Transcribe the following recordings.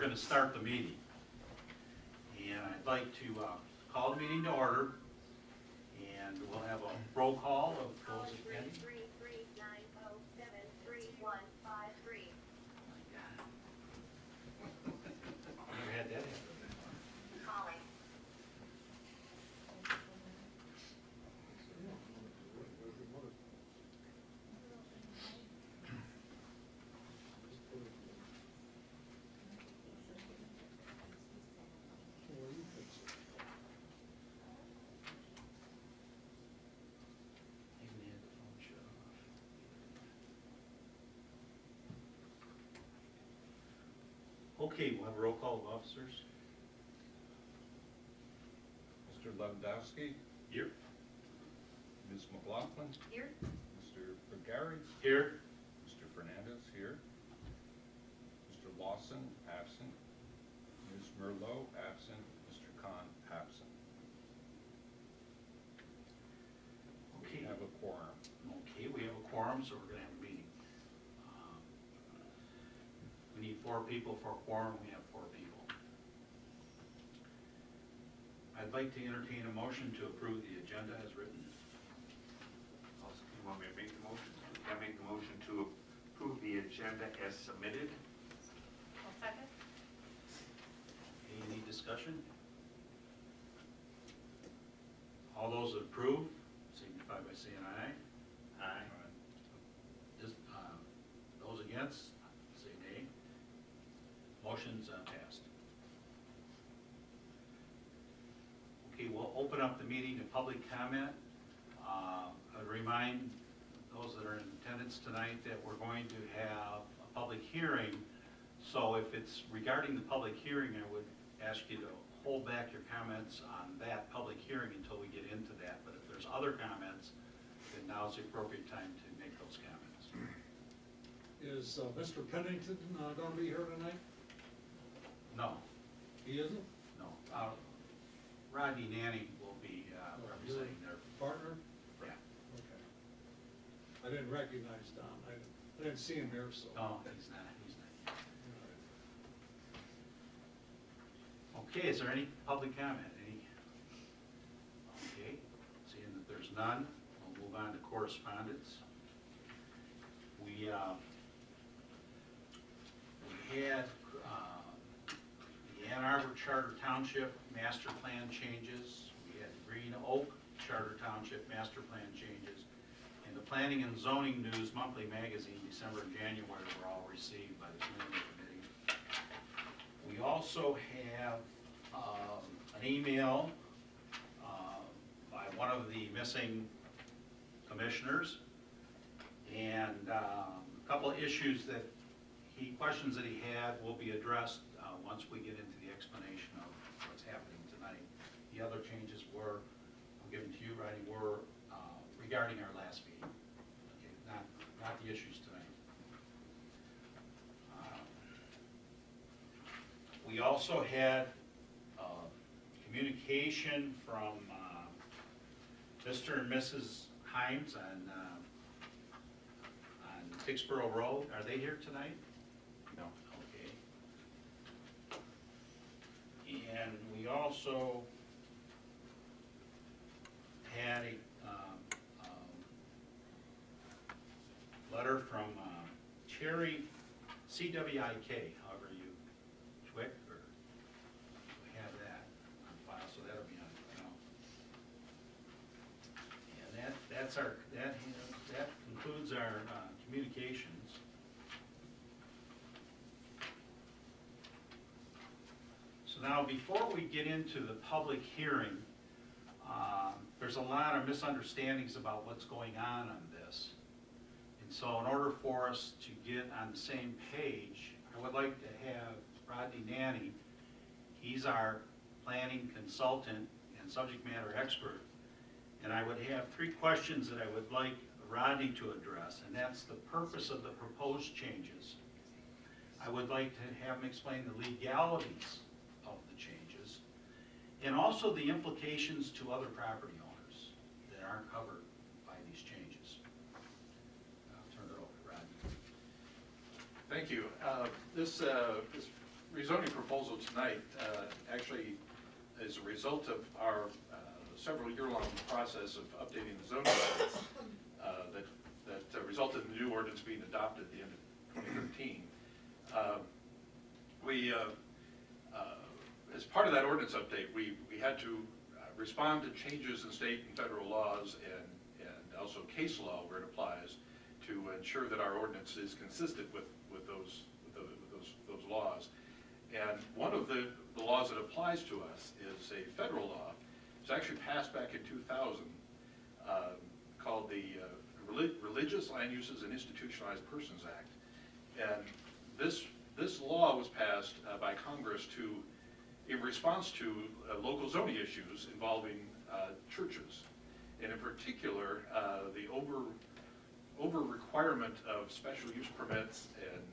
going to start the meeting. And I'd like to call the meeting to order, and we'll have a roll call of those attending. 339073153. Never had that happen. Calling. Even had the phone shut off. Okay, we'll have a roll call of officers. Mr. Lewandowski, Here. Ms. McLaughlin, Here. Mr. Feburary, Here. Mr. Fernandez here, Mr. Lawson absent, Ms. Merlot absent, Mr. Khan absent. Okay. We have a quorum. Okay, we have a quorum, so we're going to have a meeting. We need 4 people for a quorum. We have 4 people. I'd like to entertain a motion to approve the agenda as written. You want me to make the motion? I make the motion to approve the agenda as submitted. I'll second. Any discussion? All those that approve, signify by saying aye. Aye. Those against, say nay. Motion's passed. Okay, we'll open up the meeting to public comment. I'd remind those that are in attendance tonight that we're going to have a public hearing. So if it's regarding the public hearing, I would ask you to hold back your comments on that public hearing until we get into that. But if there's other comments, then now's the appropriate time to make those comments. Is Mr. Pennington going to be here tonight? No, He isn't? no. Rodney Nanny will be representing their, Partner? yeah. Okay. I didn't recognize Don. I didn't see him here, so. No, he's not, he's not. All Okay, is there any public comment? Any? Okay, seeing that there's none, we'll move on to correspondence. We had the Ann Arbor Charter Township Master Plan changes. We had Green Oak Charter Township Master Plan changes. And the Planning and Zoning News Monthly Magazine, December and January, were all received by the Planning Committee. We also have an email by one of the missing commissioners, and a couple of issues that questions that he had will be addressed once we get into the explanation of what's happening tonight. The other changes were, I'm giving to you, Rodney, were regarding our last meeting, okay, not the issues tonight. We also had communication from Mr. and Mrs. Himes on Ticksboro Road. Are they here tonight? No. Okay. And we also had a letter from Cherry CWIK, however you Twick, or we have that on file, so that'll be on file. And that concludes our communications. So now, before we get into the public hearing, there's a lot of misunderstandings about what's going on this. And so in order for us to get on the same page, I would like to have Rodney Nanny. He's our planning consultant and subject matter expert. And I would have 3 questions that I would like Rodney to address, and that's the purpose of the proposed changes. I would like to have him explain the legalities of the changes, and also the implications to other property owners that aren't covered by these changes. I'll turn it over to Rodney. Thank you. This rezoning proposal tonight actually is a result of our several year-long process of updating the zoning ordinance that resulted in the new ordinance being adopted at the end of 2013. As part of that ordinance update, we had to respond to changes in state and federal laws and also case law where it applies to ensure that our ordinance is consistent with those laws. And one of the laws that applies to us is a federal law. It's actually passed back in 2000, called the Religious Land Uses and Institutionalized Persons Act. And this law was passed by Congress in response to local zoning issues involving churches, and in particular the over requirement of special use permits and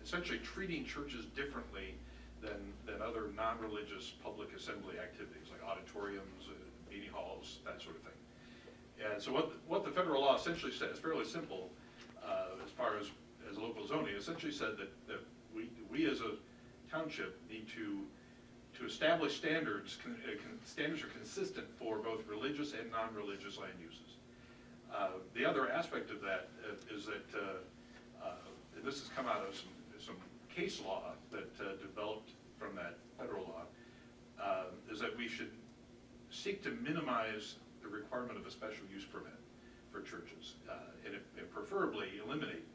essentially treating churches differently than other non-religious public assembly activities like auditoriums, meeting halls, that sort of thing. And so what the federal law essentially says, fairly simple, as far as local zoning, essentially said that we as a township need to establish standards. Standards are consistent for both religious and non-religious land uses. The other aspect of that is that, and this has come out of some case law that developed from that federal law, is that we should seek to minimize the requirement of a special use permit for churches, and preferably eliminate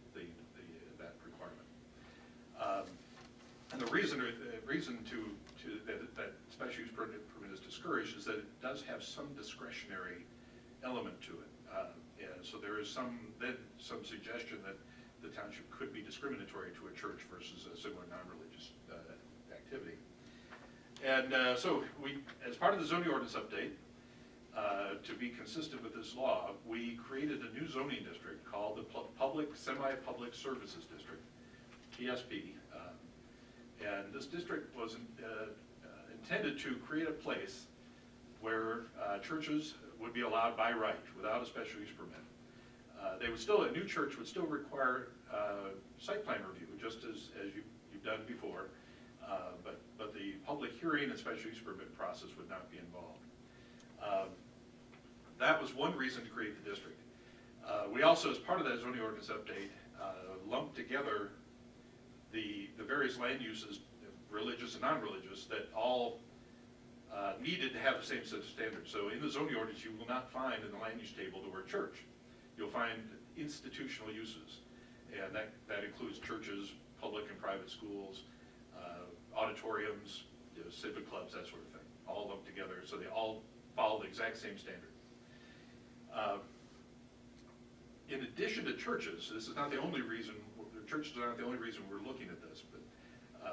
that requirement. And the reason that special use permit is discouraged is that it does have some discretionary element to it. And so there is some suggestion that the township could be discriminatory to a church versus a similar non-religious activity. And so as part of the zoning ordinance update, to be consistent with this law, we created a new zoning district called the Public Semi-Public Services District, PSP. And this district was intended to create a place where churches would be allowed by right without a special use permit. A new church would still require site plan review, just as you've done before, but the public hearing and special use permit process would not be involved. That was one reason to create the district. We also, as part of that zoning ordinance update, lumped together the various land uses, religious and non-religious, that all needed to have the same set of standards. So in the zoning ordinance, you will not find in the land use table the word church. You'll find institutional uses, and that includes churches, public and private schools, auditoriums, civic clubs, that sort of thing, all lumped together, so they all follow the exact same standard. In addition to churches, this is not the only reason, churches are not the only reason we're looking at this, but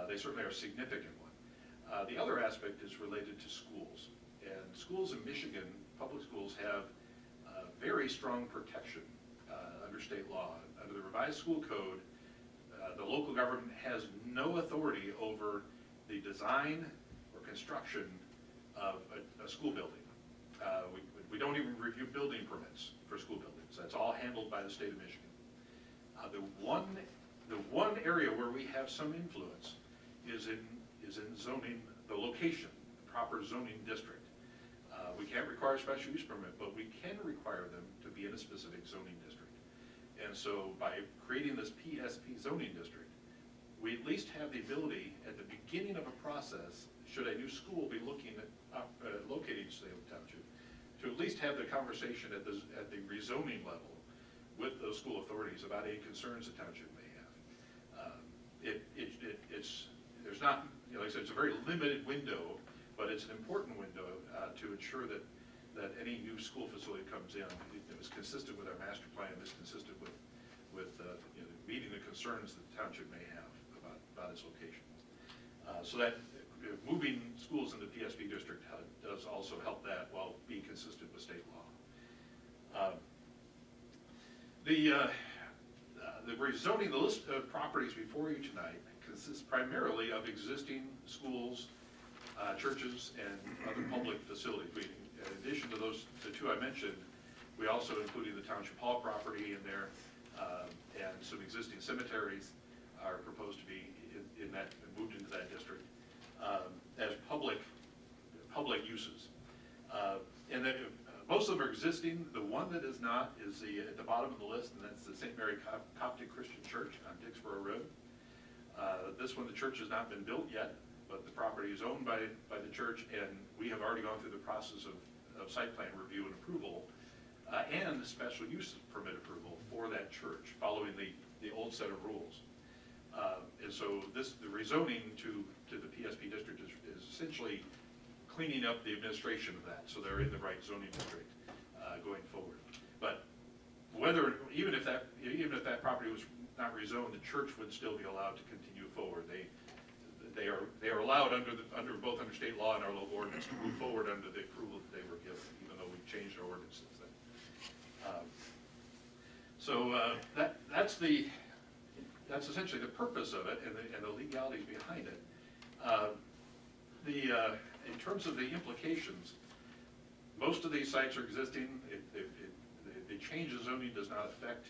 they certainly are a significant one. The other aspect is related to schools. And schools in Michigan, public schools, have very strong protection under state law. Under the revised school code, the local government has no authority over the design or construction of a school building. We don't even review building permits for school buildings. That's all handled by the state of Michigan. The one area where we have some influence is in zoning, the location, the proper zoning district. We can't require a special use permit, but we can require them to be in a specific zoning district. And so by creating this PSP zoning district, we at least have the ability at the beginning of a process, should a new school be looking at locating Salem Township, to at least have the conversation at the rezoning level with those school authorities about any concerns the township may have. There's not, like I said, it's a very limited window, but it's an important window to ensure that any new school facility comes in, it was consistent with our master plan, is consistent with meeting the concerns that the township may have about its location. So that moving schools into the PSP district does also help that while being consistent with state law. The rezoning, the list of properties before you tonight consists primarily of existing schools, churches, and other public facilities. In addition to the two I mentioned, we also included the Township Hall property in there, and some existing cemeteries are proposed to be in in that, moved into that district, as public uses. And then, most of them are existing. The one that is not is at the bottom of the list, and that's the St. Mary Coptic Christian Church on Dixboro Road. This one, the church has not been built yet, but the property is owned by the church, and we have already gone through the process of site plan review and approval, and the special use permit approval for that church, following the old set of rules. And so the rezoning to the PSP district is essentially cleaning up the administration of that, so they're in the right zoning district going forward. But even if that property was not rezoned, the church would still be allowed to continue forward. They are allowed under both state law and our local ordinance to move forward under the approval that they were given, even though we've changed our ordinance since then. That's essentially the purpose of it and the legalities behind it. In terms of the implications, most of these sites are existing. The change in zoning does not affect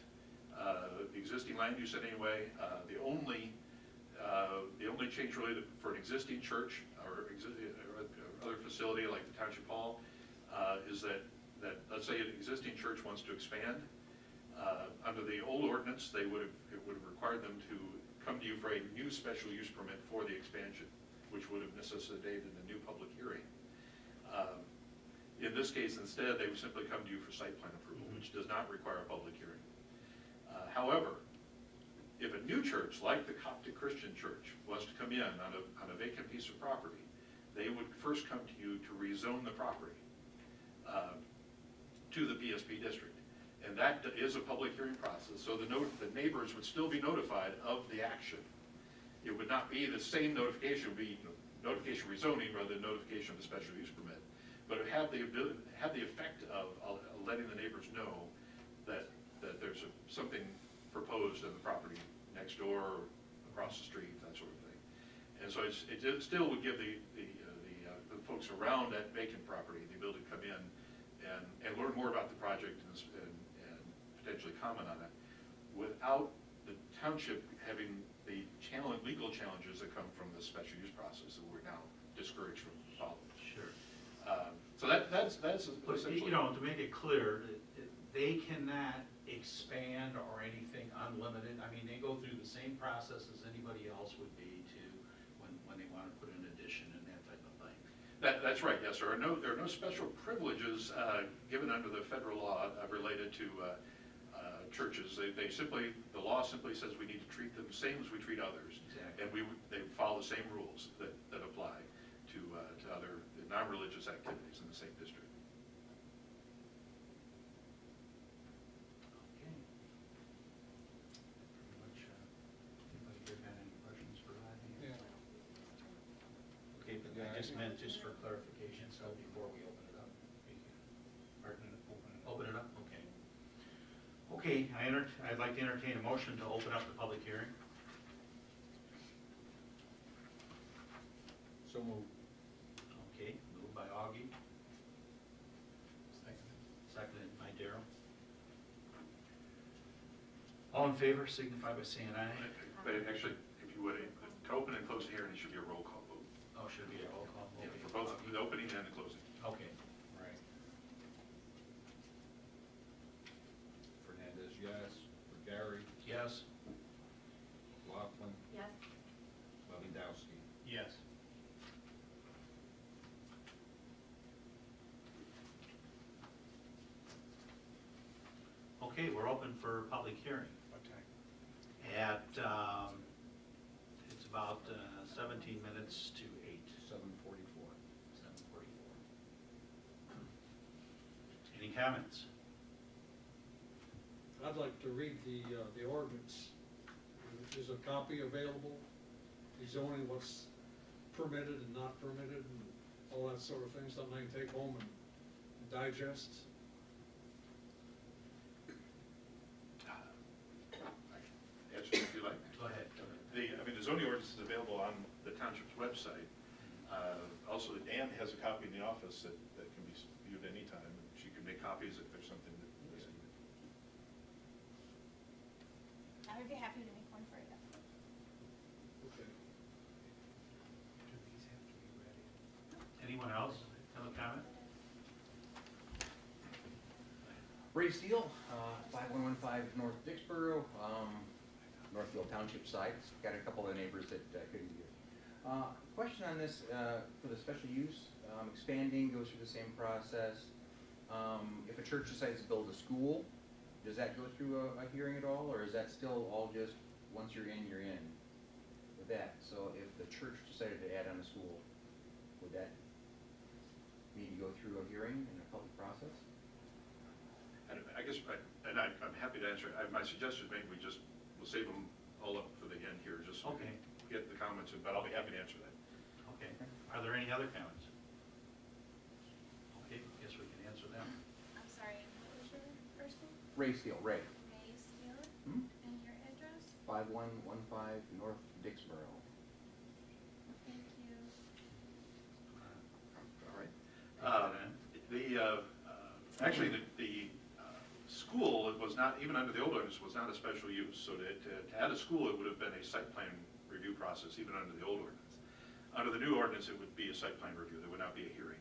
the existing land use in any way. The only change related for an existing church or other facility like the Township Hall is that let's say an existing church wants to expand. Under the old ordinance, it would have required them to come to you for a new special use permit for the expansion, which would have necessitated a new public hearing. In this case, instead, they would simply come to you for site plan approval, which does not require a public hearing. However, if a new church, like the Coptic Christian Church, was to come in on a vacant piece of property, they would first come to you to rezone the property to the PSP district. And that is a public hearing process, so the neighbors would still be notified of the action. It would not be the same notification, it would be notification rezoning rather than notification of the special use permit. But it would have the effect of letting the neighbors know that there's something proposed on the property next door, or across the street, that sort of thing. And so it still would give the folks around that vacant property the ability to come in and learn more about the project and potentially comment on it, without the township having the legal challenges that come from the special use process that we're now discouraged from following. Sure. So that's But, essentially. to make it clear, they cannot expand or anything unlimited. I mean, they go through the same process as anybody else would be when they want to put an addition and that type of thing. That's right, yes. There are no special privileges given under the federal law related to churches. The law simply says we need to treat them the same as we treat others. Exactly. And they follow the same rules that apply to other non-religious activities in the same district. Okay. Pretty much, anybody here got any questions for Rodney? Yeah. Okay, but I just meant just for clarification, so before we open it up, open it up, okay. Okay, I'd like to entertain a motion to open up the public hearing. So moved. Okay, moved by Augie. Seconded by Darrell. All in favor, signify by saying aye. But actually, if you would, to open and close the hearing, it should be a roll call vote. Oh, should be a roll call. Yeah, Okay. for both the opening and the closing. Okay, Right. Fernandez, yes. Gary, yes? Laughlin, Yes. Lewandowski. Yes. Okay, we're open for public hearing. What time? At, it's about 17 minutes to 8. 7:44. 7:44. Any comments? I'd like to read the ordinance. Is a copy available? The zoning, what's permitted and not permitted, and all that sort of thing, something I can take home and digest. Answer if you like. Go ahead. The zoning ordinance is available on the township's website. Also, Ann has a copy in the office that can be viewed anytime. She can make copies if there's something that is needed. I would be happy to make one for you. Okay. Ray Steele, 5115 North Dixboro, Northfield Township side. Got a couple of neighbors that couldn't be here. Question on this, for the special use, expanding, goes through the same process. If a church decides to build a school, does that go through a hearing at all, or is that still all just, once you're in with that? So if the church decided to add on a school, would that need to go through a hearing and a public process? And I guess, I'm happy to answer. My suggestion is maybe we'll save them all up for the end here, just so we Okay. can get the comments, but I'll be happy to answer that. Okay. Are there any other comments? Okay, guess we can answer them. I'm sorry, what was your first name? Ray Steele, Ray. Ray Steele? Hmm? And your address? 5115 North Dixboro. Thank you. All right. Actually, the school, it was not, even under the old ordinance, was not a special use. So to add a school, it would have been a site plan review process, even under the old ordinance. Under the new ordinance, it would be a site plan review. There would not be a hearing.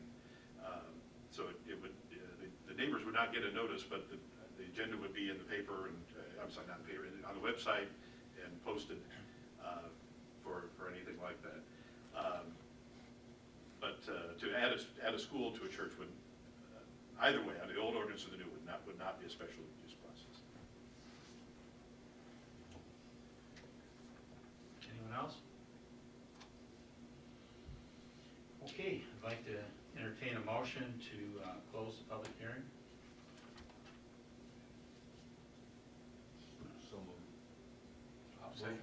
So it would, the neighbors would not get a notice, but the agenda would be in the paper and, I'm sorry, not the paper, on the website and posted for anything like that. But to add a school to a church would, either way, under the old ordinance or the new, would not be a special use process. Anyone else? Okay, I'd like to entertain a motion to close the public hearing. So moved. Second.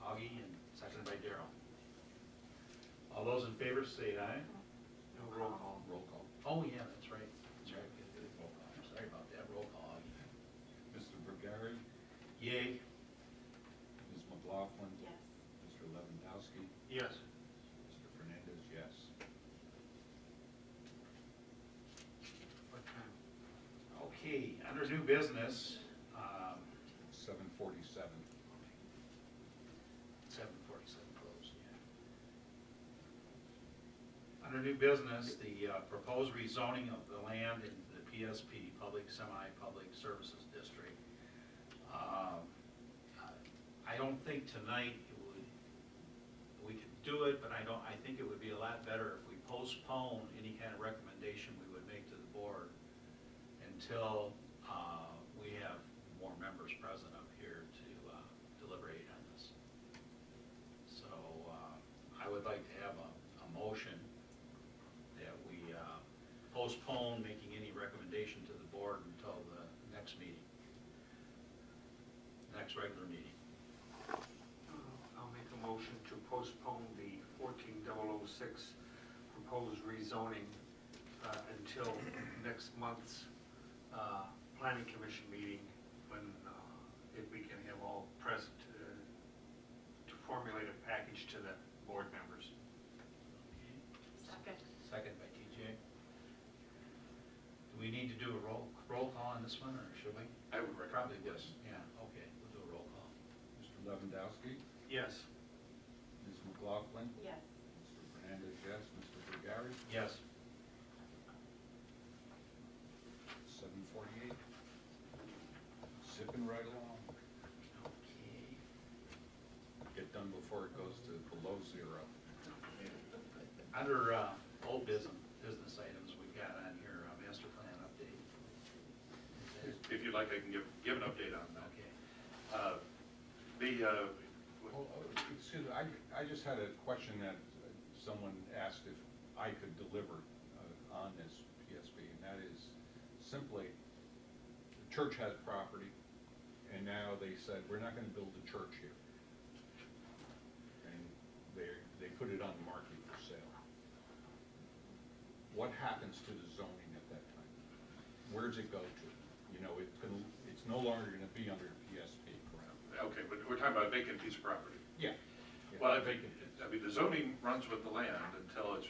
Augie, and seconded by Darrell. All those in favor say aye. Roll call. Roll call. Oh, yeah, that's right. That's right. We did roll call. I'm sorry about that. Roll call, Augie. Mr. Feburary, Yay. Ms. McLaughlin. Yes. Mr. Lewandowski, Yes. Mr. Fernandez, yes. Okay, under new business, 747. 747 closed, yeah. Under new business, the proposed rezoning of the land in the PSP, Public Semi-Public Services District. I don't think tonight we could do it, but I think it would be a lot better if we postpone any kind of recommendation we would make to the board until we have more members present up here to deliberate on this. So I would like to have a motion that we postpone making any recommendation to the board until the next meeting, next regular meeting. I'll make a motion to postpone the 14006 proposed rezoning until next month's planning commission meeting, when if we can have all present to formulate a package to the board members. Second. Second by TJ. Do we need to do a roll call on this one, or should we? I would recommend, Probably would. yes. Yeah, okay, we'll do a roll call. Mr. Lewandowski, Yes. Ms. McLaughlin, Yes. Mr. Fernandez, yes. Mr. Feburary, Yes. 748. Zipping right along. Okay. Get done before it goes to below zero. Under old business items, we've got on here master plan update. If you'd like, I can give an update on that. Okay. Excuse me, I just had a question that someone asked if I could deliver on this PSP, and that is simply, the church has property, and now they said, we're not gonna build a church here. And they put it on the market for sale. What happens to the zoning at that time? Where does it go to? You know, it's no longer gonna be under PSP, correct? Okay, but we're talking about a vacant piece of property. Yeah. Well, I mean, the zoning runs with the land until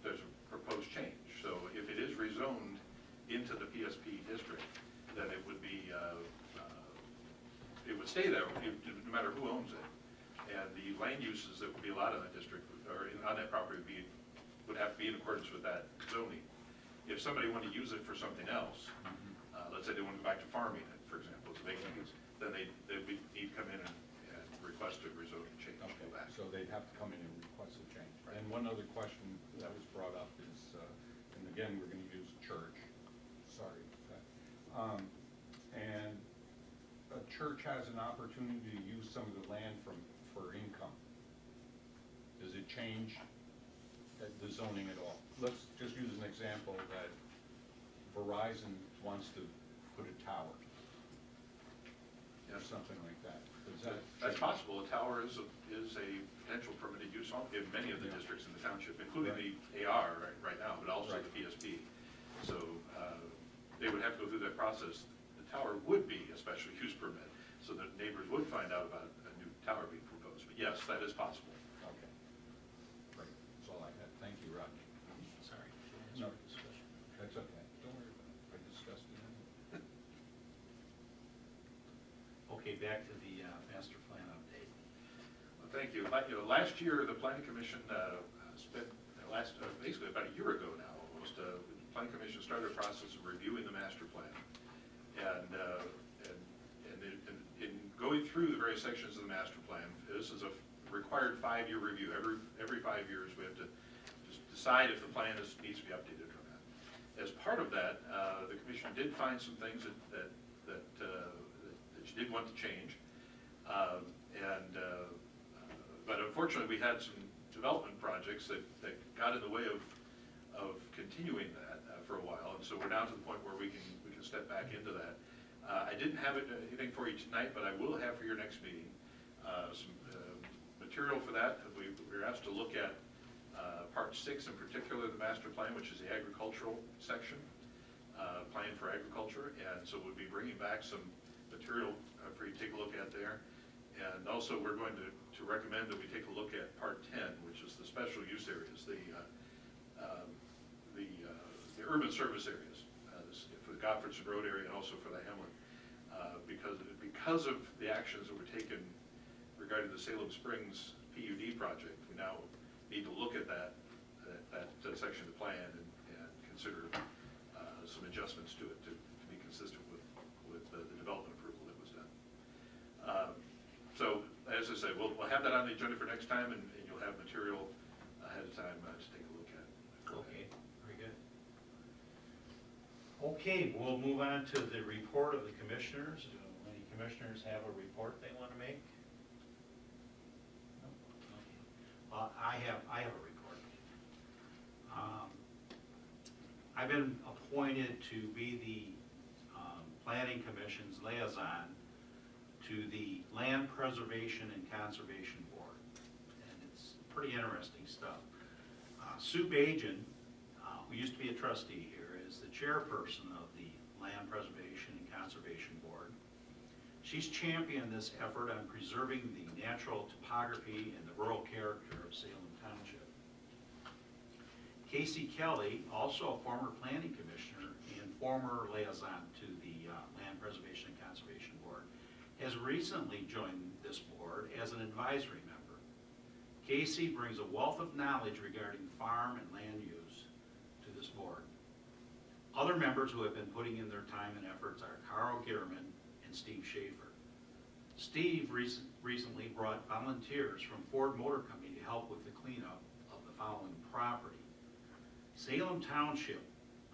there's a proposed change. So if it is rezoned into the PSP district, then it would be, it would stay there, no matter who owns it. And the land uses that would be allowed in that district, or on that property would have to be in accordance with that zoning. If somebody wanted to use it for something else, Let's say they want to go back to farming, for example, as a vacant use, then they would need to come in and request a rezoning change to Okay, go back. so they'd have to come in and request a change. And one other question that was brought up is, and again, we're gonna use church, sorry. And a church has an opportunity to use some of the land for income. Does it change the zoning at all? Let's just use an example that Verizon wants to put a tower, or something like that. Does that? That's possible. A tower is a potential permitted use in many of the Yeah. districts in the township, including Right. the AR right now, but also Right. the PSP. So they would have to go through that process. The tower would be a special use permit, so that neighbors would find out about a new tower being proposed. But yes, that is possible. Okay. Great, that's all I had. Thank you, Rodney. Sorry. No, that's okay. Don't worry about it. I discussed it anyway. Okay, back to the master plan update. Well, thank you. Last year, the planning commission spent, basically about a year ago now, almost, the planning commission started a process of reviewing the master plan. And in going through the various sections of the master plan, this is a required 5-year review. Every 5 years, we have to just decide if the plan needs to be updated or not. As part of that, the commission did find some things that you did want to change. But unfortunately, we had some development projects that got in the way of continuing that for a while, and so we're now to the point where we can step back into that. I didn't have anything for you tonight, but I will have for your next meeting some material for that. We were asked to look at Part 6 in particular, the master plan, which is the agricultural section, plan for agriculture, and so we'll be bringing back some material for you to take a look at there. And also, we're going to recommend that we take a look at Part 10, which is the special use areas, the urban service areas, for the Godfredson Road area and also for the Hamlet. Because of the actions that were taken regarding the Salem Springs PUD project, we now need to look at that section of the plan and consider some adjustments to it to be consistent with the development approval that was done. So, as I said, we'll have that on the agenda for next time, and you'll have material ahead of time to take a look at. Okay, very good. Okay, we'll move on to the report of the commissioners. Do any commissioners have a report they want to make? No? Okay. I have a report. I've been appointed to be the Planning Commission's liaison to the Land Preservation and Conservation Board. And it's pretty interesting stuff. Sue Bajan, who used to be a trustee here, is the chairperson of the Land Preservation and Conservation Board. She's championed this effort on preserving the natural topography and the rural character of Salem Township. Casey Kelly, also a former planning commissioner and former liaison to the Land Preservation and Conservation Board, has recently joined this board as an advisory member. Casey brings a wealth of knowledge regarding farm and land use to this board. Other members who have been putting in their time and efforts are Carl Gierman and Steve Schaefer. Steve recently brought volunteers from Ford Motor Company to help with the cleanup of the following property. Salem Township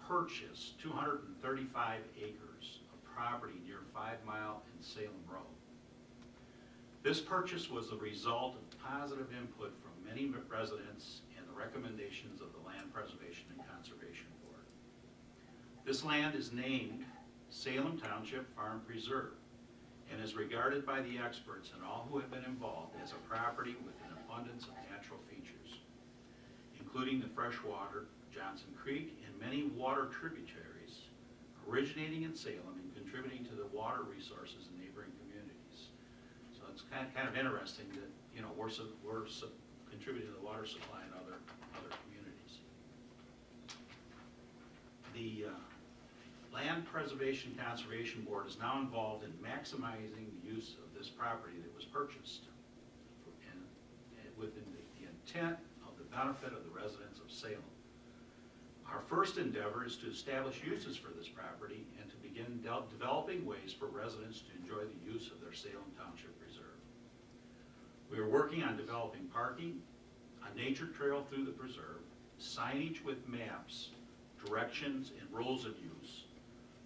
purchased 235 acres of property near 5 Mile and Salem Road. This purchase was the result of positive input from many residents and the recommendations of the Land Preservation and Conservation Board. This land is named Salem Township Farm Preserve and is regarded by the experts and all who have been involved as a property with an abundance of natural features, including the freshwater Johnson Creek and many water tributaries originating in Salem and contributing to the water resources in neighboring communities. So it's kind of interesting that, you know, we're contributing to the water supply in other communities. The Land Preservation Conservation Board is now involved in maximizing the use of this property that was purchased and within the intent of the benefit of the residents of Salem. Our first endeavor is to establish uses for this property and to begin developing ways for residents to enjoy the use of their Salem Township Reserve. We are working on developing parking, a nature trail through the preserve, signage with maps, directions, and rules of use.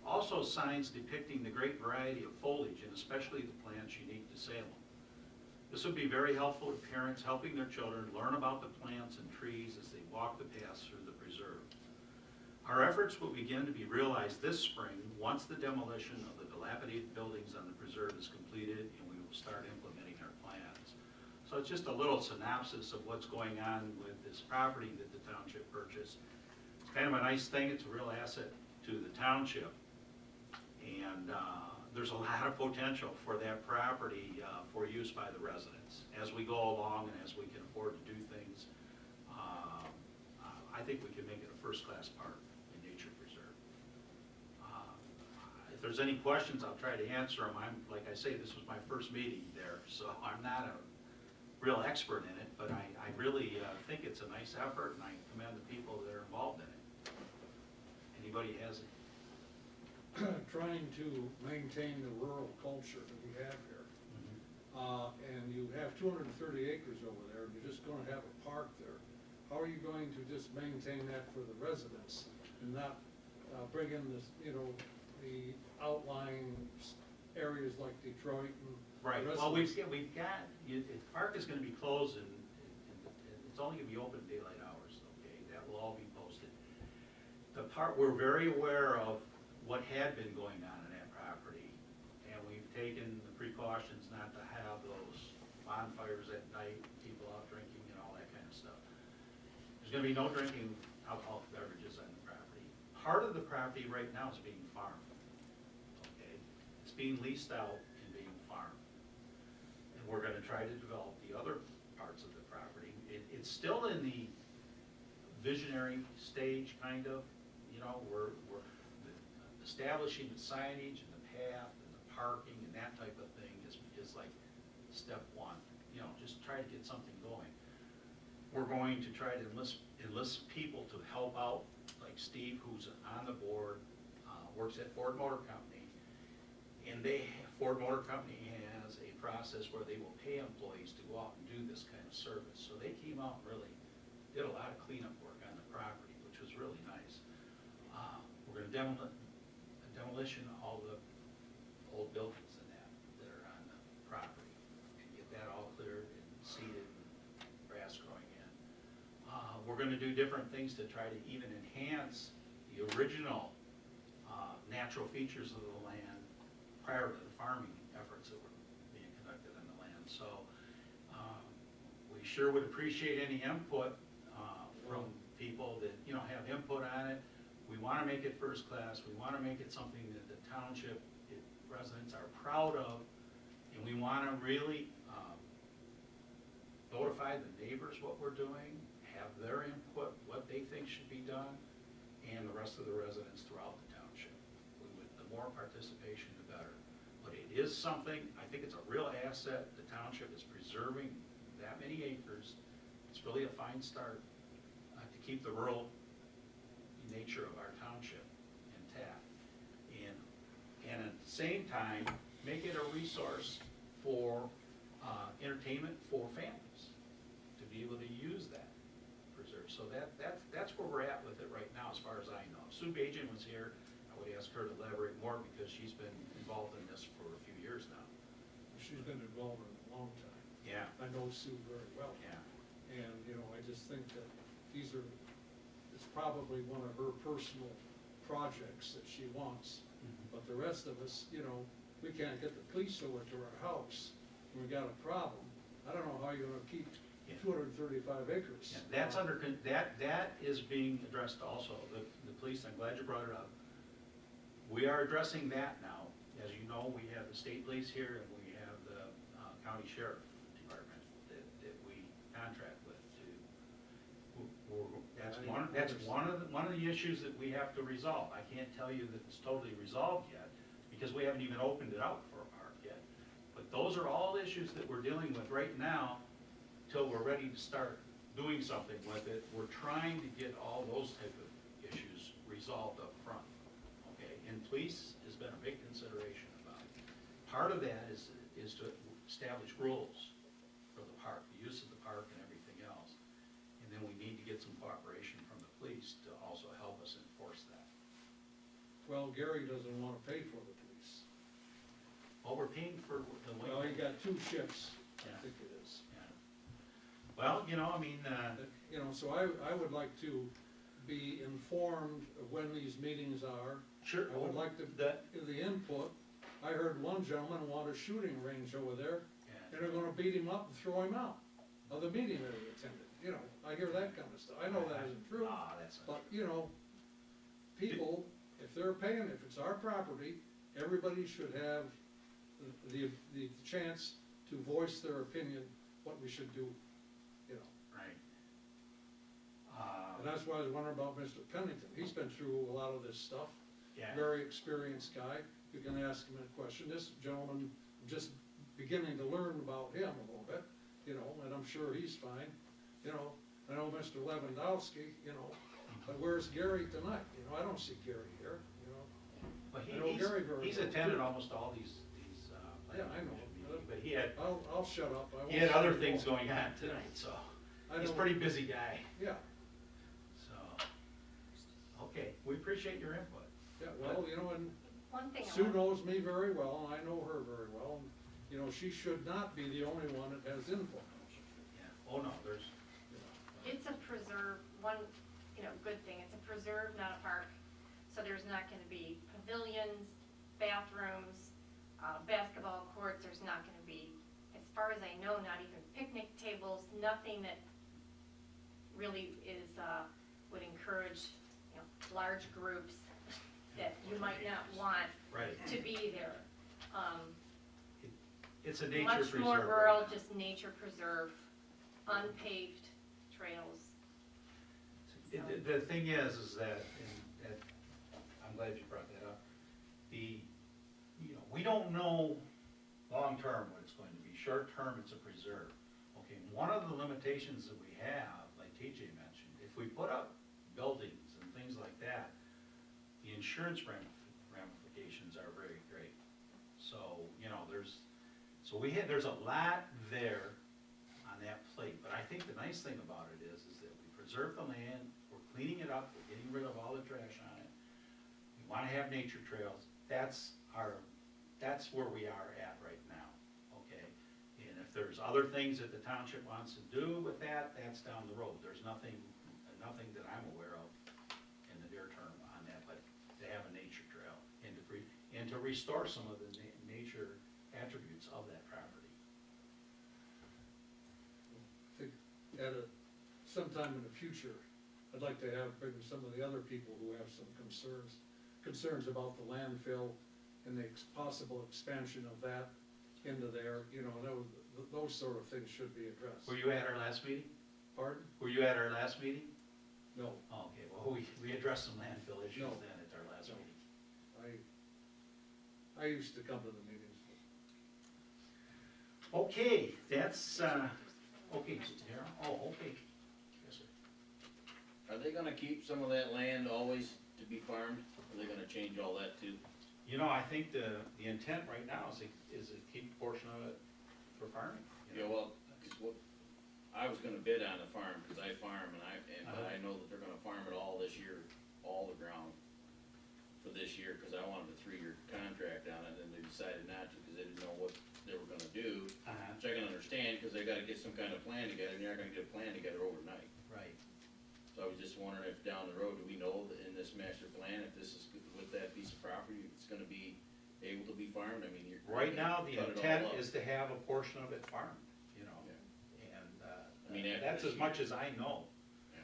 Also signs depicting the great variety of foliage and especially the plants unique to Salem. This would be very helpful to parents helping their children learn about the plants and trees as they walk the paths through the preserve. Our efforts will begin to be realized this spring once the demolition of the dilapidated buildings on the preserve is completed and we will start implementing our plans. So it's just a little synopsis of what's going on with this property that the township purchased. It's kind of a nice thing. It's a real asset to the township. And there's a lot of potential for that property for use by the residents. As we go along and as we can afford to do things, I think we can make it a first-class park in Nature Preserve. If there's any questions, I'll try to answer them. Like I say, this was my first meeting there, so I'm not a real expert in it, but I really think it's a nice effort, and I commend the people that are involved in it. Anybody has it? Trying to maintain the rural culture that we have here. And you have 230 acres over there, and you're just gonna have a park there. How are you going to just maintain that for the residents and not bring in this, the outlying areas like Detroit and Right, the rest well, of the us? park is gonna be closed and it's only gonna be open daylight hours, okay? That will all be posted. The part, we're very aware of what had been going on in that property, and we've taken the precautions not to have those bonfires at night, people out drinking and all that kind of stuff. There's gonna be no drinking alcoholic beverages on the property. Part of the property right now is being farmed, okay? It's being leased out and being farmed. And we're gonna try to develop the other parts of the property. It's still in the visionary stage, kind of, we're establishing the signage and the path and the parking and that type of thing is like step one. Just try to get something going. We're going to try to enlist people to help out, like Steve, who's on the board, works at Ford Motor Company, and Ford Motor Company has a process where they will pay employees to go out and do this kind of service. So they came out and really did a lot of cleanup work on the property, which was really nice. We're going to demolition all the old buildings and that are on the property and get that all cleared and seeded and grass growing in. We're going to do different things to try to even enhance the original natural features of the land prior to the farming efforts that were being conducted on the land. So we sure would appreciate any input from people that have input on it. We want to make it first class. We want to make it something that the township residents are proud of, and we want to really notify the neighbors what we're doing, have their input, what they think should be done, and the rest of the residents throughout the township. The more participation, the better. But it is something, I think it's a real asset. The township is preserving that many acres. It's really a fine start to keep the rural nature of our township intact, and at the same time make it a resource for entertainment for families to be able to use that preserve. So that's where we're at with it right now, as far as I know. If Sue Bajan was here, I would ask her to elaborate more because she's been involved in this for a few years now. She's been involved in it a long time. Yeah. I know Sue very well. Yeah. And, I just think that it's probably one of her personal projects that she wants. But the rest of us, we can't get the police over to our house when we got a problem. I don't know how you're gonna keep 235 acres. Yeah, that's that is being addressed also. The police, I'm glad you brought it up. We are addressing that now. As you know, we have the state police here and we have the county sheriff department that we contract with to. That's one of the issues that we have to resolve. I can't tell you that it's totally resolved yet because we haven't even opened it up for a park yet. But those are all issues that we're dealing with right now till we're ready to start doing something with it. We're trying to get all those type of issues resolved up front, okay? and police has been a big consideration about it. Part of that is to establish rules for the park, the use of the park and everything else. And then we need to get some cooperation from the police to also help us enforce that. Well, Gary doesn't wanna pay for the police. Well, we're paying for the way. Well, he got 2 shifts, I Yeah. think it is. Yeah. Well, you know, I mean, You know, so I would like to be informed of when these meetings are. sure. I would like to, That, the input. I heard one gentleman want a shooting range over there, yeah. and they're gonna beat him up and throw him out of the meeting that he attended. You know, I hear that kind of stuff. I know that isn't true, Ah, that's not but, you know, people, if they're paying, if it's our property, everybody should have the chance to voice their opinion, what we should do, you know. right. And that's why I was wondering about Mr. Pennington. He's been through a lot of this stuff. Yeah. Very experienced guy. You can ask him a question. This gentleman, just beginning to learn about him a little bit, you know, and I'm sure he's fine. You know, I know Mr. Lewandowski, you know, but where's Gary tonight? You know, I don't see Gary here, you know. But I know Gary very he's well, attended too. almost all these, Yeah, I planning know. commission meetings, but he had, I'll shut up. I won't he had say other more. things going on tonight, so, I he's a know- pretty busy guy, Yeah, so. Okay, we appreciate your input. yeah, well, you know, and One thing I Sue want, knows me very well, and I know her very well, and, you know, she should not be the only one that has input, Yeah, oh no, there's, you know. it's a preserve, one, you know, good thing, it's a preserve, not a park. So there's not gonna be pavilions, bathrooms, basketball courts, there's not gonna be, as far as I know, not even picnic tables, nothing that really is, would encourage, you know, large groups that you might not want right, to be there. it's a nature Much preserve. more right rural, now. just nature preserve, unpaved trails. The thing is that, and I'm glad you brought that up, you know, we don't know long-term what it's going to be. Short-term, it's a preserve. Okay, one of the limitations that we have, like TJ mentioned, if we put up buildings and things like that, the insurance ramifications are very great. So, you know, there's a lot there on that plate, but I think the nice thing about it is that we preserve the land, we're cleaning it up, we're getting rid of all the trash on it. We wanna have nature trails, that's where we are at right now, okay? And if there's other things that the township wants to do with that, that's down the road. There's nothing that I'm aware of in the near term on that, but to have a nature trail and to restore some of the nature attributes of that property. I think sometime in the future, I'd like to have maybe some of the other people who have some concerns about the landfill and the possible expansion of that into there, you know, those sort of things should be addressed. Were you at our last meeting? Pardon? Were you at our last meeting? No, Oh, okay, well, we addressed some landfill issues No. then at our last No. meeting. I used to come to the meetings. Okay, that's, okay, Darryl, oh, okay. Yes, sir. Are they gonna keep some of that land always to be farmed? Are they gonna change all that too? You know, I think the intent right now is to keep a portion of it for farming. you Yeah, know. well, 'cause what, I was gonna bid on the farm, cause I farm but Uh-huh. I know that they're gonna farm it all this year, all the ground for this year, cause I wanted a 3-year contract on it, and they decided not to, cause they didn't know what they were gonna do. Uh-huh, Which I can understand, cause they gotta get some kind of plan together, and you're not gonna get a plan together overnight. right. So I was just wondering if down the road, do we know that in this master plan, if this is, with that piece of property, it's gonna be able to be farmed? I mean, you're. Right now, the cut it all intent up. is to have a portion of it farmed, you know, Yeah. and, I mean, after that's this as much year. as I know. Yeah.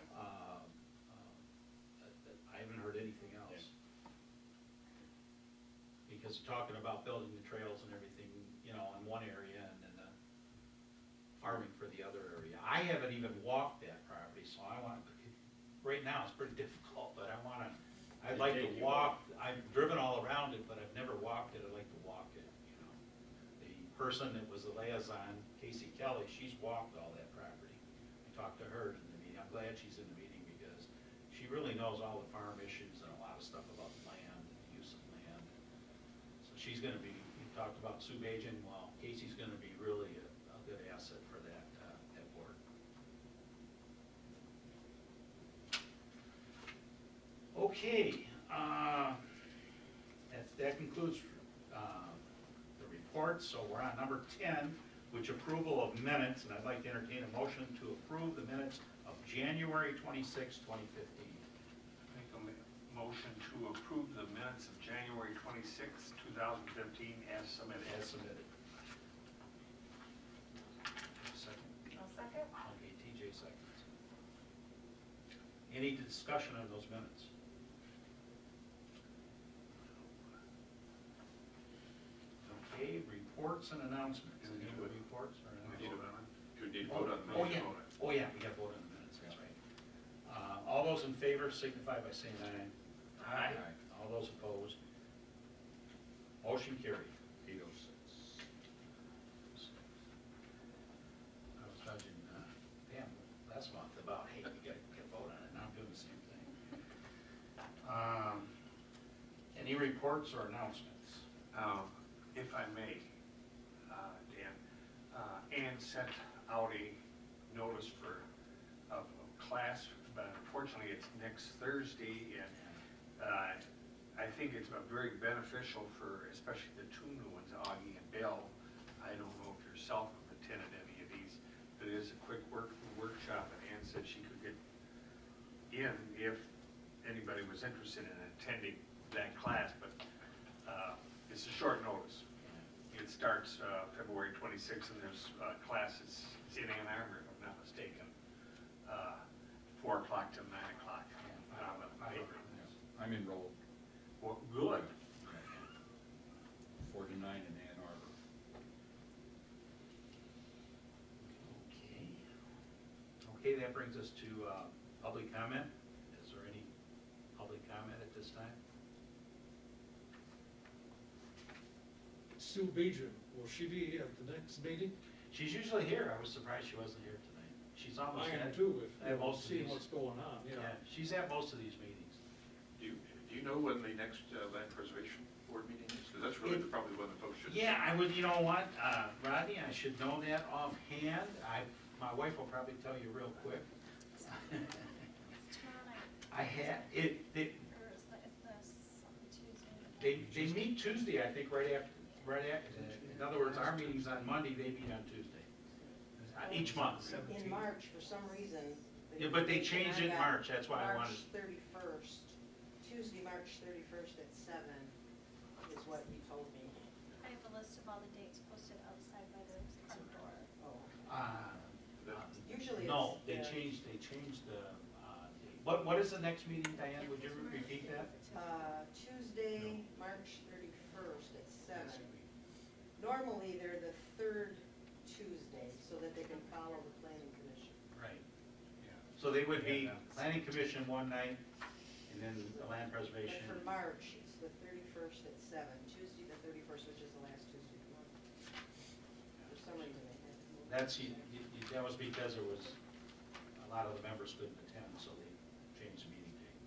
I haven't heard anything else. Because talking about building the trails and everything, you know, in one area and then farming for the other area. I haven't even walked that property, so I want, right now it's pretty difficult, but I'd like to Take you walk, I've driven all around it, but I've never walked it, I'd like to walk it, you know. The person that was the liaison, Casey Kelly, she's walked all that property. I talked to her in the meeting, I'm glad she's in the meeting because she really knows all the farm issues and a lot of stuff about land, and the use of land. she's gonna be, you talked about Sue Bajan, well, Casey's gonna be really a good asset for that board. Okay, that concludes the report, so we're on number 10, which approval of minutes, and I'd like to entertain a motion to approve the minutes of January 26, 2015. Make a motion to approve the minutes of January 26, 2015 as submitted. As submitted. Second. I'll second. Okay, TJ seconds. Any discussion on those minutes? Okay, reports and announcements. Any reports or We need announcements? you need to vote on the Oh, minutes. yeah, oh, yeah, we got vote on the minutes, that's right. All those in favor signify by saying aye. Aye. All those opposed? Motion carried. 806. I was judging Pam last month about, hey, you gotta vote on it, now I'm doing the same thing. Any reports or announcements? If I may, Dan, Ann sent out a notice for a class, but unfortunately it's next Thursday, and I think it's very beneficial for especially the two new ones, Augie and Bill. I don't know if yourself have attended any of these, but it is a quick workshop, and Ann said she could get in if anybody was interested in attending that class, but it's a short notice. It starts February 26th, and there's classes in Ann Arbor, if I'm not mistaken, 4 o'clock to 9 o'clock. I'm enrolled, Well, good. 4 to 9 in Ann Arbor. Okay. Okay, that brings us to public comment. Is there any public comment at this time? Sue Beejan, will she be at the next meeting? She's usually here. I was surprised she wasn't here tonight. She's almost I am at, too, if at you most of see these. what's going on, you know. Yeah, she's at most of these meetings. Do you know when the next land preservation board meeting is? Because that's really probably one the folks should. Yeah, I would, you know what, Rodney, I should know that offhand. My wife will probably tell you real quick. It's tomorrow night, I had, or is this Tuesday? they meet Tuesday, I think, right after, in other words, our meeting's on Monday, they meet on Tuesday. Each month. In March, for some reason. Yeah, but they changed it in March, that's why I wanted. March 31st, Tuesday, March 31st at 7 is what you told me. I have a list of all the dates posted outside by the front door. Oh. Usually No, it's, they changed the, what is the next meeting, Diane, would you repeat that? Tuesday, March 31st at 7. Normally, they're the third Tuesday, so that they can follow the planning commission. Right. So they would be planning commission one night, and then the land But preservation. for March, it's the 31st at 7, Tuesday the 31st, which is the last Tuesday of the month. For some reason, they had to move. That was because there was, a lot of the members couldn't attend, so they changed the meeting date.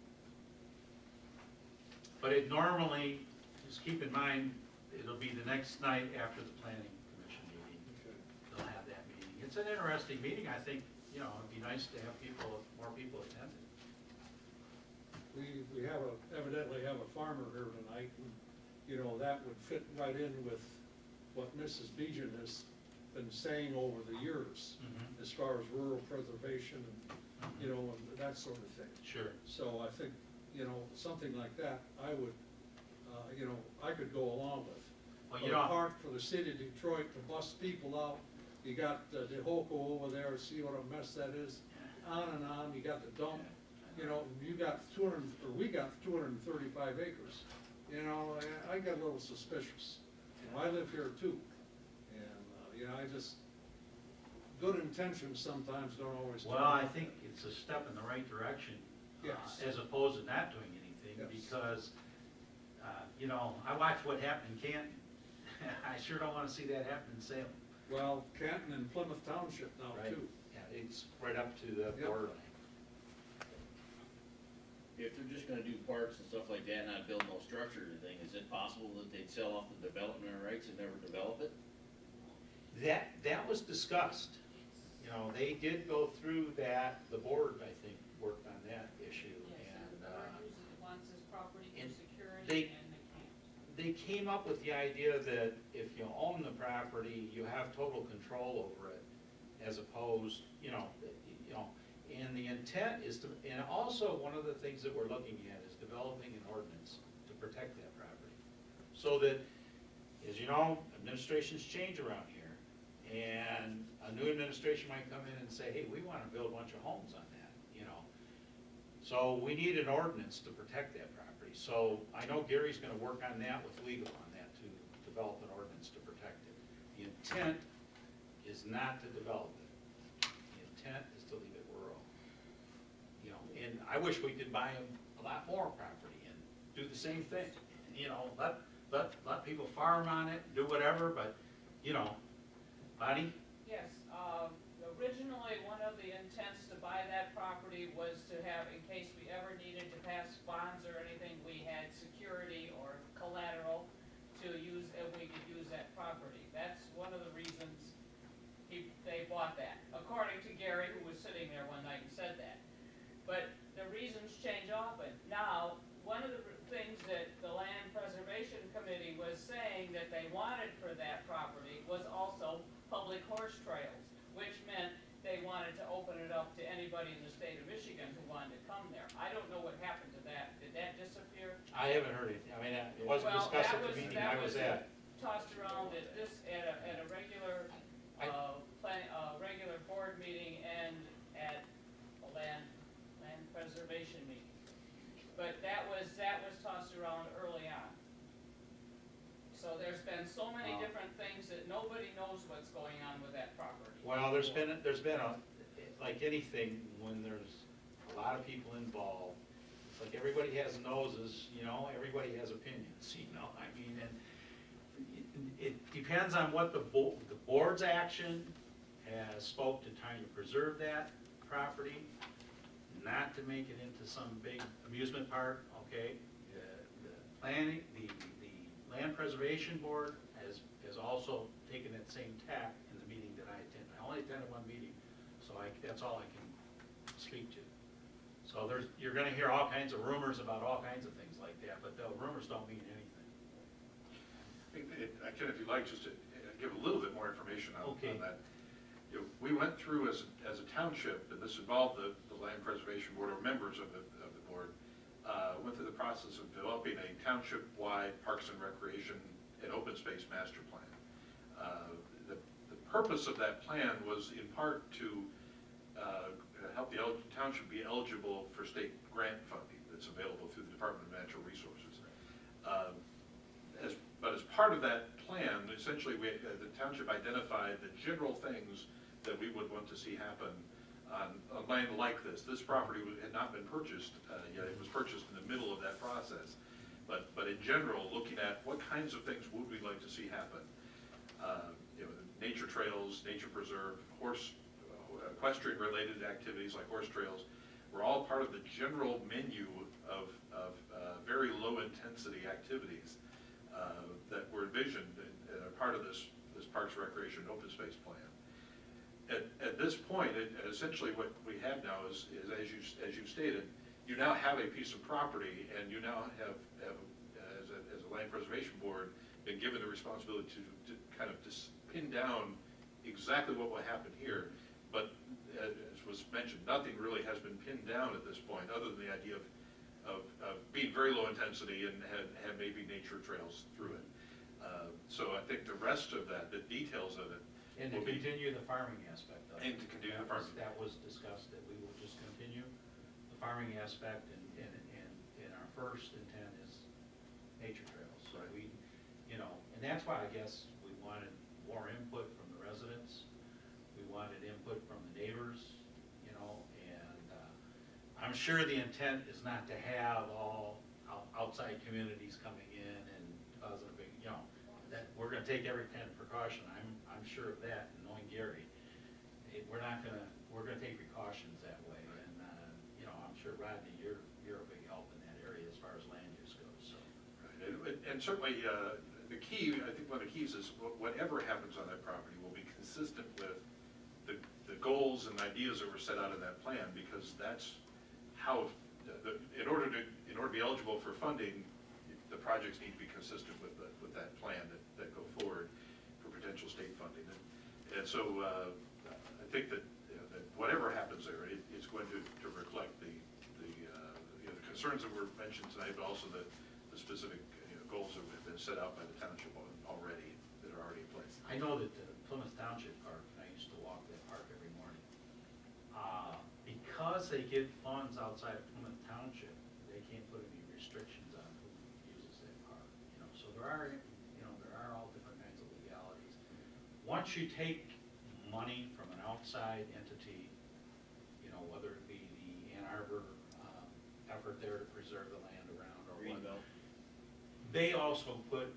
But it normally, just keep in mind, it'll be the next night after the planning commission meeting. Okay. They'll have that meeting. It's an interesting meeting, I think, you know, it'd be nice to have more people attend it. We evidently have a farmer here tonight, and, you know, that would fit right in with what Mrs. Beejan has been saying over the years, Mhm. as far as rural preservation and, you know, and that sort of thing. Sure. So I think, you know, something like that, I would, you know, I could go along with. Well, But you a know, park for the city of Detroit to bus people out, you got the Hoco over there, see what a mess that is, on and on, you got the dump, you know, you got we got 235 acres. You know, I got a little suspicious. I live here too, and, you know, good intentions sometimes don't always turn well, I out. think it's a step in the right direction. Yes. As opposed to not doing anything, Yes. because, you know, I watched what happened in Canton. I sure don't wanna see that happen in Salem. Well, Canton and Plymouth Township now Right. too. Yeah, it's right up to the Yep. borderline. if they're just gonna do parks and stuff like that, not build no structure or anything, is it possible that they'd sell off the development rights and never develop it? That was discussed. You know, they did go through that, the board, I think, worked on that issue, Yes, and, the board usually wants this property for and security, they- and they can't. they came up with the idea that if you own the property, you have total control over it, as opposed, and the intent is to, and also one of the things that we're looking at is developing an ordinance to protect that property. So that, as you know, administrations change around here, and a new administration might come in and say, hey, we wanna build a bunch of homes on that, So we need an ordinance to protect that property. So I know Gary's gonna work on that with legal on that, to develop an ordinance to protect it. The intent is not to develop it. The intent is to leave it rural. And I wish we could buy them a lot more property and do the same thing. Let people farm on it, do whatever, but, Bonnie? Yes, originally, one of the intents to buy that property was to have, in case we ever needed to pass bonds or anything, we had security or collateral to use, and we could use that property. That's one of the reasons they bought that, according to Gary, who was sitting there one night and said that. But the reasons change often. Now, one of the things that the Land Preservation Committee was saying that they wanted for that property was also public horse trails, which meant they wanted to open it up to anybody in the state of Michigan who wanted to come there. I don't know what happened to that. Did that disappear? I haven't heard anything. It wasn't Well, discussed that at the was- meeting that I was was at. Tossed around at a regular, regular board meeting and at a land preservation meeting. But that was tossed around early on. So there's been so many Wow. different things that nobody knows what's going on with that property. Well, there's been like anything, when there's a lot of people involved, it's like everybody has noses, everybody has opinions, and it depends on what the board's action has spoke to trying to preserve that property, not to make it into some big amusement park, okay? The planning, the Land Preservation Board has also taken that same tack in the meeting that I attended. I only attended one meeting, so that's all I can speak to. So you're gonna hear all kinds of rumors about all kinds of things like that, but the rumors don't mean anything. Ken, if you'd like, just to give a little bit more information on Okay. that. We went through as a township, and this involved the Land Preservation Board, or members of the board, went through the process of developing a township-wide Parks and Recreation and Open Space Master Plan. The purpose of that plan was in part to help the township be eligible for state grant funding that's available through the Department of Natural Resources. But as part of that plan, essentially, the township identified the general things that we would want to see happen on land like this. This property had not been purchased yet. It was purchased in the middle of that process. But in general, looking at what kinds of things would we like to see happen. Nature trails, nature preserve, equestrian-related activities like horse trails were all part of the general menu of very low-intensity activities that were envisioned and are part of this Parks, Recreation, and Open Space Plan. At this point, essentially what we have now is as you stated, you now have a piece of property, and you now have as a land preservation board, been given the responsibility to kind of pin down exactly what will happen here. But as was mentioned, nothing really has been pinned down at this point, other than the idea of being very low intensity and have maybe nature trails through it. So I think the rest of that, the details of it, And to continue the farming aspect of it. And to continue the farming. That was discussed, that we will just continue the farming aspect, and our first intent is nature trails. So Right. And that's why I guess we wanted more input from the residents. We wanted input from the neighbors, and I'm sure the intent is not to have all outside communities coming in and causing a big, that we're gonna take every kind of precaution. I'm sure of that, and knowing Gary. We're gonna take precautions that way, and, I'm sure, Rodney, you're a big And certainly, the key, I think one of the keys is whatever happens on that property will be consistent with the goals and ideas that were set out in that plan, because that's how, in order to be eligible for funding, the projects need to be consistent with that plan that go forward for potential state funding. And so I think that, that whatever happens there, it's going to reflect the concerns that were mentioned tonight, but also the specific goals that have been set out by the township already, that are already in place. I know that the Plymouth Township Park, and I used to walk that park every morning, because they get funds outside of Plymouth Township, they can't put any restrictions on who uses that park, so there are all different kinds of legalities. Once you take money from an outside entity, whether it be the Ann Arbor effort there to preserve the land around, or what, Greenbelt. they also put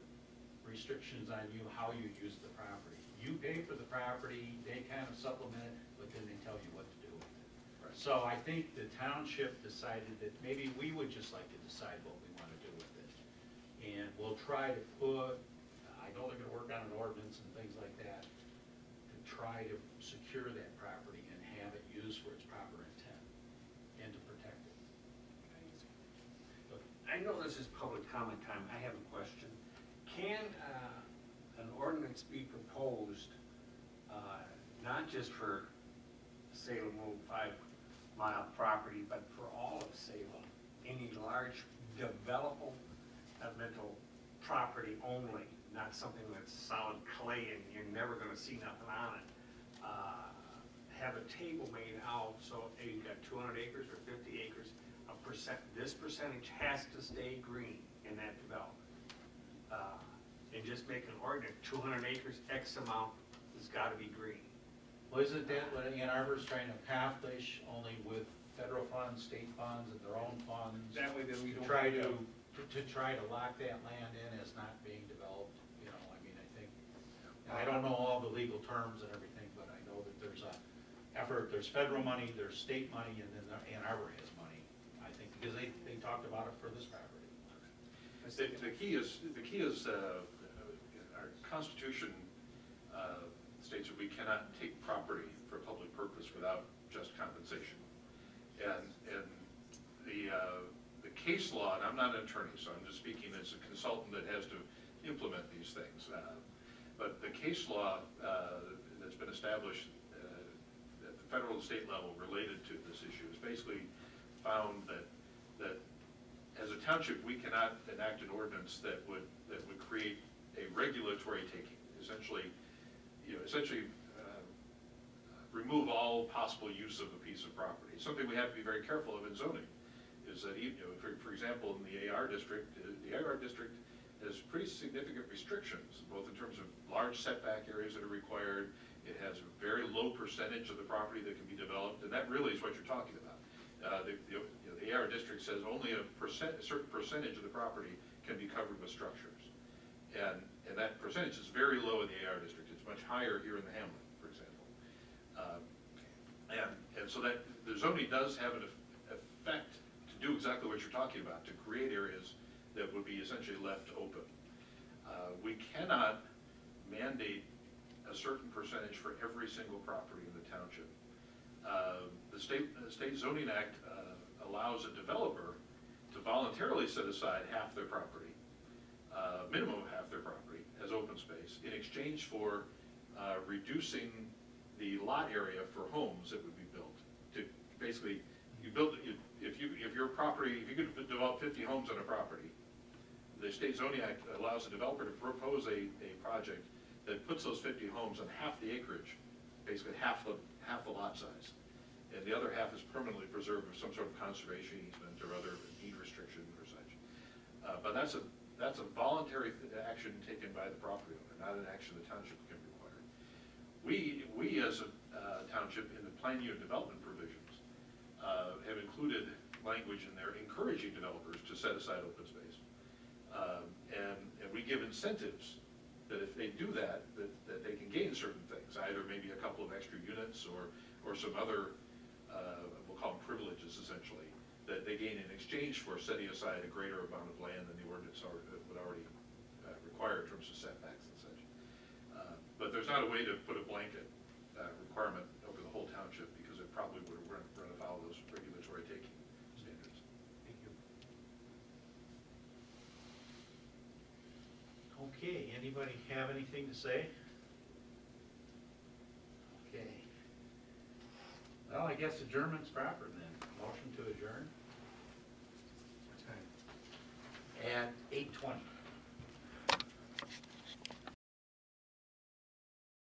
restrictions on you how you use the property. You pay for the property, they kind of supplement it, but then they tell you what to do with it. Right. So I think the township decided that maybe we would just like to decide what we want to do with it. And we'll try to put, I know they're gonna work on an ordinance and things like that, to try to secure that property and have it used for its proper intent and to protect it. I know this is public comment time, I have a question. Can an ordinance be proposed, not just for Salem Road 5-mile property, but for all of Salem? Any large developable property only, not something that's solid clay and you're never gonna see nothing on it. Have a table made out, so hey, you've got 200 acres or 50 acres, this percentage has to stay green in that development. And just make an ordinance, 200 acres, X amount has gotta be green. Well, isn't that what Ann Arbor's trying to accomplish, only with federal funds, state funds, and their own funds? That way then we To don't. try to lock that land in as not being developed, I mean, I think, I don't know all the legal terms and everything, but I know that there's a effort, there's federal money, there's state money, and then Ann Arbor has money, I think, because they talked about it for this property. The key is our Constitution states that we cannot take property for public purpose without just compensation. And the case law, and I'm not an attorney, so I'm just speaking as a consultant that has to implement these things. But the case law that's been established at the federal and state level related to this issue has basically found that as a township, we cannot enact an ordinance that would create a regulatory taking. Essentially remove all possible use of a piece of property. Something we have to be very careful of in zoning is that, for example, in the AR district, has pretty significant restrictions, both in terms of large setback areas that are required. It has a very low percentage of the property that can be developed, and that really is what you're talking about. The AR district says only a certain percentage of the property can be covered with structures. And that percentage is very low in the AR district. It's much higher here in the hamlet, for example. And so that the zoning does have an effect to do exactly what you're talking about, to create areas that would be essentially left open. We cannot mandate a certain percentage for every single property in the township. The State Zoning Act allows a developer to voluntarily set aside half their property, minimum of half their property, as open space, in exchange for reducing the lot area for homes that would be built. To basically, if you could develop 50 homes on a property, the State Zoning Act allows a developer to propose a project that puts those 50 homes on half the acreage, basically half the lot size. And the other half is permanently preserved with some sort of conservation easement or other deed restriction or such. But that's a voluntary action taken by the property owner, not an action the township can require. We as a township, in the plan unit development provisions, have included language in there encouraging developers to set aside open space. And we give incentives that if they do that they can gain certain things, either maybe a couple of extra units or some other, we'll call them privileges essentially, that they gain in exchange for setting aside a greater amount of land than the ordinance would already require in terms of setbacks and such. But there's not a way to put a blanket requirement over the whole township, because it probably would run afoul of those regulatory taking standards. Thank you. Okay, anybody have anything to say? Okay. Well, I guess adjournment's proper then. Motion to adjourn What time? at 8:20.